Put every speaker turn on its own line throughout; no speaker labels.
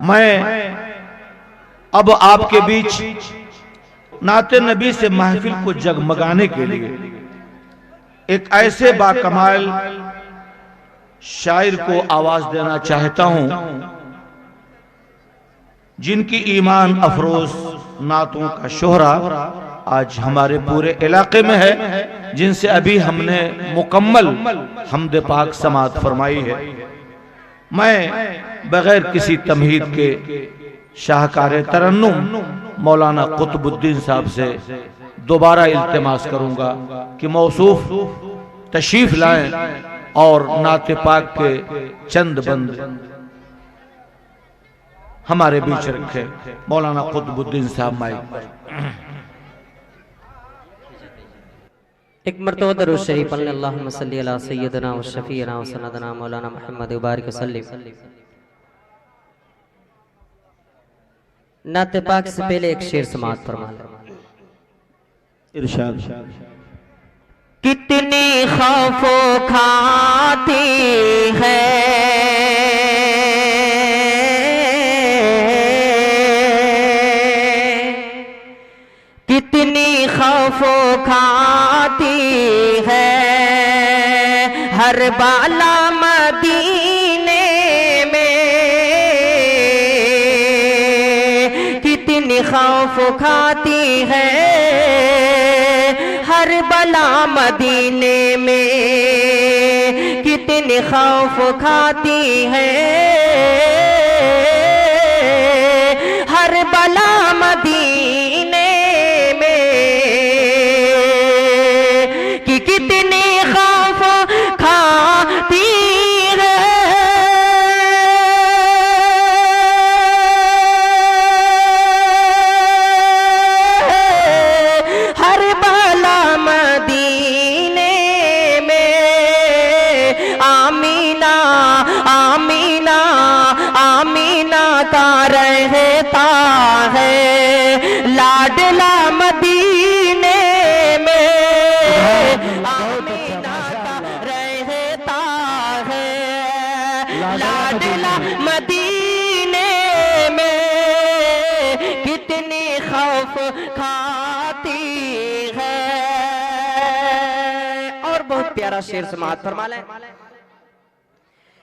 मैं अब आपके बीच नाते नबी से महफिल को जगमगाने के लिए एक ऐसे बाकमाल शायर को आवाज देना चाहता हूं जिनकी ईमान अफरोज नातों का शोहरा आज हमारे पूरे इलाके में है, जिनसे अभी हमने मुकम्मल हमद पाक समात फरमाई है। मैं बगैर किसी तमहीद के शाहकार तरन्नुम मौलाना कुतुबुद्दीन साहब से दोबारा इल्तिमास करूंगा कि मौसूफ तशरीफ लाएं और नाते पाक के चंद बंद हमारे बीच रखे। मौलाना कुतुबुद्दीन साहब माइक।
एक मरतबा दरूद शरीफ पढ़ने अल्लाहुम्मा सल्ली अला सय्यदना व शफीअना व सनदना मौलाना मुहम्मद बारिक वसल्लम। नाते पाक से पहले एक शेर समाअत फरमा लें।
इरशाद।
कितनी खौफो खाती है कितनी खौफो खाती है हर बाला मदीने में, कितनी खौफ खाती है हर बला मदीने में, कितनी खौफ खाती है हर बला मदीने में, कि कितनी खौफ खाती है हर बला मदीने में। आमीना आमीना आमीना का रहता है लाडला मदीने में, आमीना का रहता है लाडला मदीने में, कितनी खौफ खाती है। और बहुत प्यारा शेर समाअत फरमा लें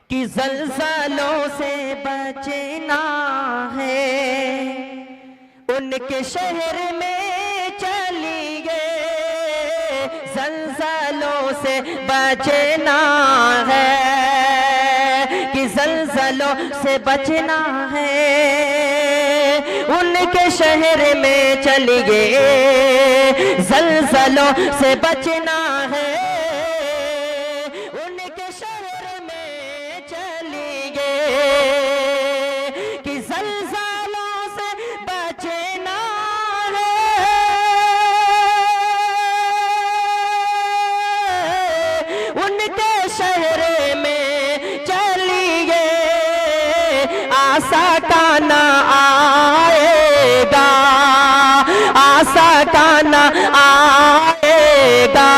कि ज़ल्ज़लों से बचना है उनके शहर में चलिए, ज़ल्ज़लों से बचना है कि ज़ल्ज़लों से बचना है उनके शहर में चलिए, ज़ल्ज़लों से बचना है उनके शहर में चलिए, कि ज़ल्ज़लों से बचना है उनके शहर में चलिए, आशा का ना आएगा आशा का ना आएगा,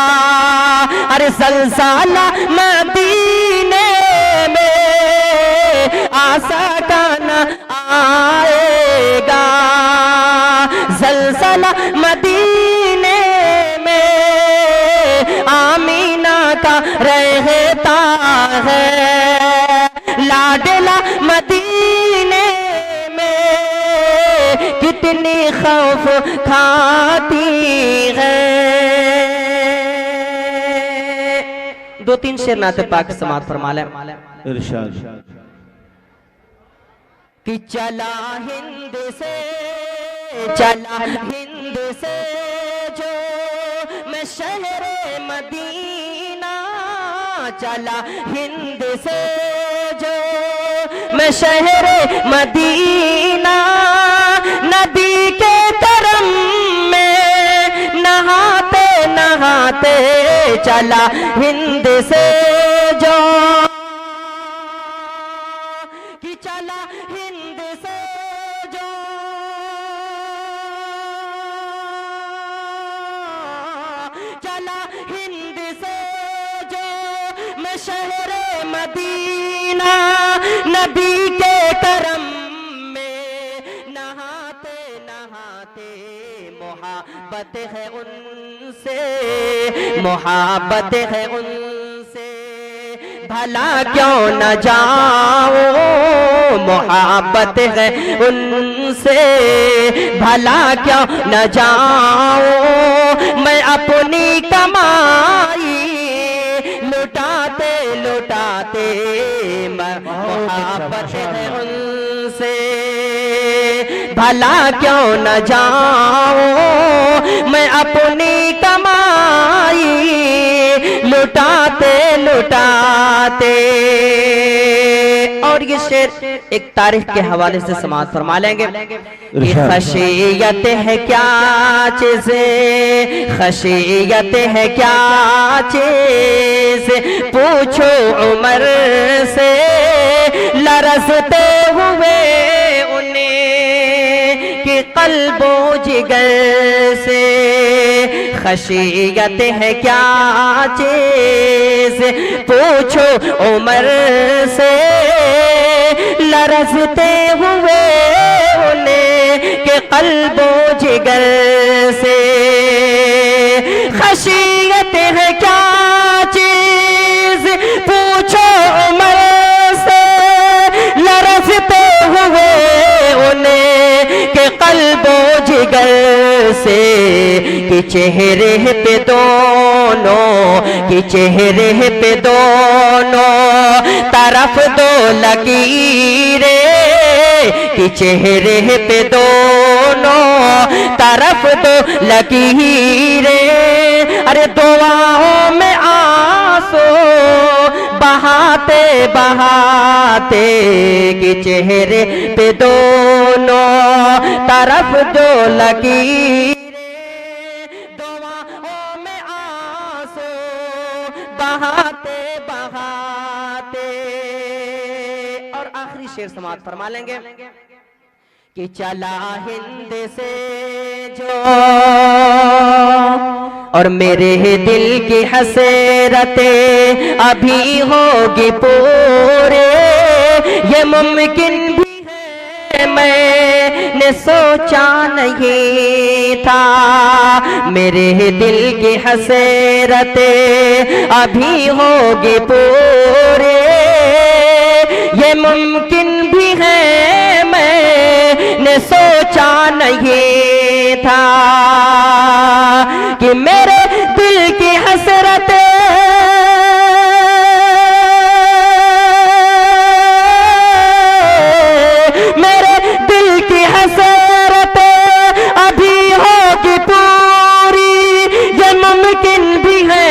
अरे ज़ल्ज़ला मदीने में आशा का ना आएगा, ज़ल्ज़ला मदीने में आमीना का रहता है लाडला मदीने में, कितनी खौफ खाती है। दो तीन शेर नाते पाक समाअत फरमा लें।
इरशाद।
कि चला हिंद से चला हिंद से जो मैं शहरे मदीना, चला हिंद से जो मैं शहरे मदीना, नदी के करम में नहाते नहाते चला हिंद से जो, कि चला हिंद से जो चला हिंद से जो मैं शहरे मदीना, नबी के करम में मोहब्बत है उनसे, मोहब्बत है उनसे, भला क्यों न जाओ, मोहब्बत है उनसे, भला क्यों न जाओ, मैं अपनी कमाई लुटाते लुटाते, मोहब्बत है उनसे, भला क्यों न जाओ, मैं अपनी कमाई लुटाते लुटाते। और ये शेर एक तारीख के हवाले से समाअत फरमा लेंगे कि खशियत है क्या चीज़, खशियत है क्या चीज़, पूछो उमर से लरसते हुए उन्हें कि कल्बो जिगर से, खशियत है क्या चीज़, पूछो उमर से लरसते हुए उन्हें के कल्बो जिगर से। खशियत है क्या चीज़, पूछो उमर से लरसते हुए उन्हें के कल्बो जिगर से, कि चेहरे पे दोनों, कि चेहरे पे दोनों तरफ दो लकीरें, कि चेहरे पे दोनों तरफ दो लकीरें, अरे दुआओं में आंसू बहाते बहाते, कि चेहरे पे दोनों तरफ दो लकीरें, दुआओं में आंसू बहाते बहाते। और आखिरी शेर समाअत फरमा लेंगे कि चला हिंद से जो और मेरे दिल की हसरतें अभी होगी पूरे, ये मुमकिन भी है मैंने सोचा नहीं था, मेरे दिल की हसरतें अभी होगी पूरे, ये मुमकिन भी है मैंने सोचा नहीं था, कि मेरे दिल की हसरतें मेरे दिल की हसरतें अभी होगी पूरी, ये मुमकिन भी है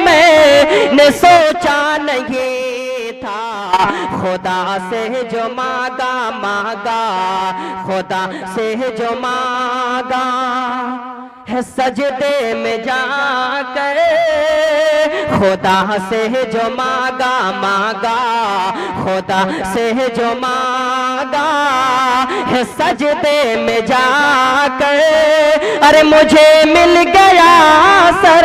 मैंने सोचा नहीं था, खुदा से जो मांगा मांगा, खुदा से जो मांगा है सजदे में जाकर, खुदा से जो मांगा मांगा, खुदा से जो मांगा है सजदे में जाकर, अरे मुझे मिल गया सर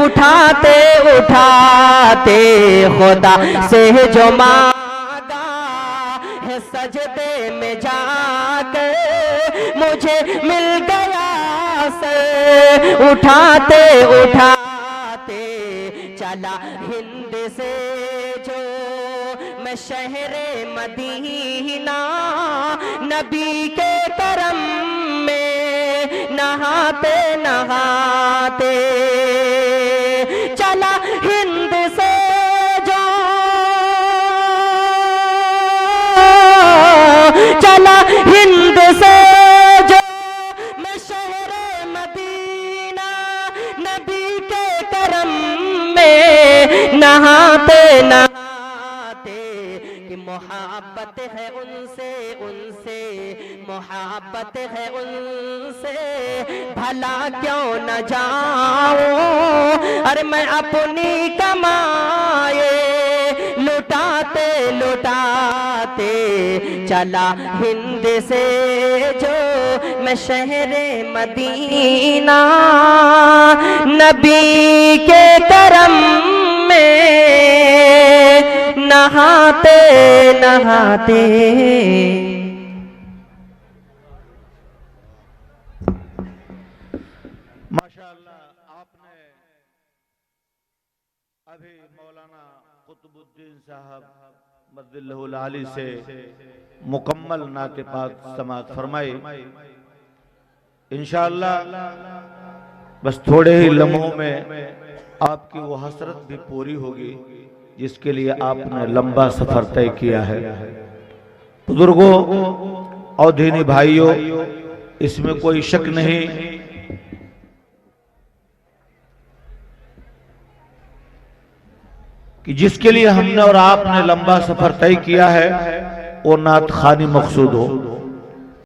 उठाते उठाते, खुदा से जो मांगा है सजदे में जाकर, मुझे मिल गया सर उठाते उठाते। चला हिंद से जो मैं शहरे मदीना, नबी के करम में नहाते नहाते, चला हिंद से जो चला हिंद से जो मैं शहरे मदीना, नबी के करम में नहाते नहाते, कि मोहब्बत है उनसे उनसे, मोहब्बत है उनसे, भला क्यों न जाऊं, अरे मैं अपनी कमाए लुटाते लुटाते, चला हिंद से जो मैं शहरे मदीना, नबी के करम में नहाते नहाते।
अभी मौलाना कुतुबुद्दीन साहब मद्दिल्लाहुल आली से मुकम्मल नाते पाक समाअत फरमाई। इंशाअल्लाह बस थोड़े ही लम्हों में आपकी वो हसरत भी पूरी होगी जिसके लिए आपने लंबा सफर तय किया है। बुजुर्गों और दीनी भाइयों, इसमें कोई शक नहीं कि जिसके लिए हमने और आपने लंबा सफर तय किया है वो नात खानी मकसूद हो।